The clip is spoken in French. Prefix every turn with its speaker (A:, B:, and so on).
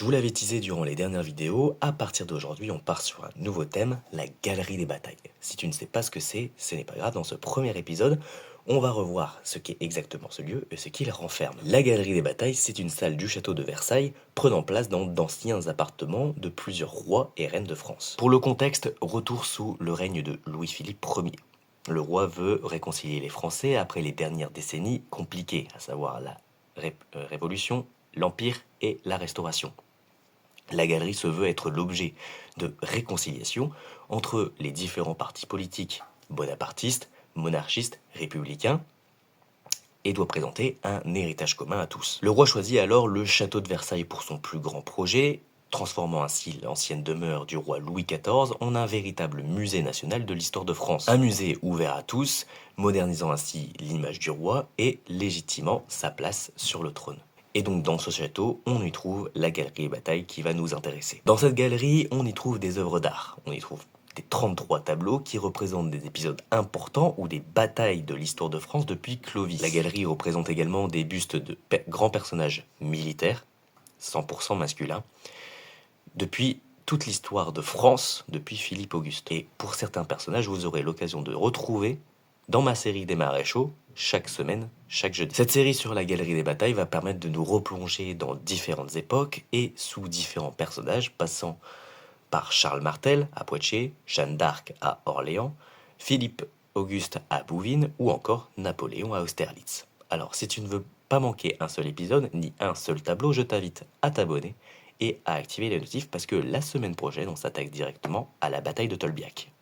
A: Je vous l'avais teasé durant les dernières vidéos, à partir d'aujourd'hui on part sur un nouveau thème, la galerie des batailles. Si tu ne sais pas ce que c'est, ce n'est pas grave, dans ce premier épisode, on va revoir ce qu'est exactement ce lieu et ce qu'il renferme. La galerie des batailles, c'est une salle du château de Versailles, prenant place dans d'anciens appartements de plusieurs rois et reines de France. Pour le contexte, retour sous le règne de Louis-Philippe Ier. Le roi veut réconcilier les Français après les dernières décennies compliquées, à savoir la Révolution, l'Empire et la Restauration. La galerie se veut être l'objet de réconciliation entre les différents partis politiques bonapartistes, monarchistes, républicains, et doit présenter un héritage commun à tous. Le roi choisit alors le château de Versailles pour son plus grand projet, transformant ainsi l'ancienne demeure du roi Louis XIV en un véritable musée national de l'histoire de France. Un musée ouvert à tous, modernisant ainsi l'image du roi et légitimant sa place sur le trône. Et donc dans ce château, on y trouve la galerie des batailles qui va nous intéresser. Dans cette galerie, on y trouve des œuvres d'art. On y trouve des 33 tableaux qui représentent des épisodes importants ou des batailles de l'histoire de France depuis Clovis. La galerie représente également des bustes de grands personnages militaires, 100% masculins, depuis toute l'histoire de France, depuis Philippe Auguste. Et pour certains personnages, vous aurez l'occasion de retrouver dans ma série des maréchaux, chaque semaine, chaque jeudi. Cette série sur la galerie des batailles va permettre de nous replonger dans différentes époques et sous différents personnages, passant par Charles Martel à Poitiers, Jeanne d'Arc à Orléans, Philippe Auguste à Bouvines ou encore Napoléon à Austerlitz. Alors si tu ne veux pas manquer un seul épisode ni un seul tableau, je t'invite à t'abonner et à activer les notifs parce que la semaine prochaine on s'attaque directement à la bataille de Tolbiac.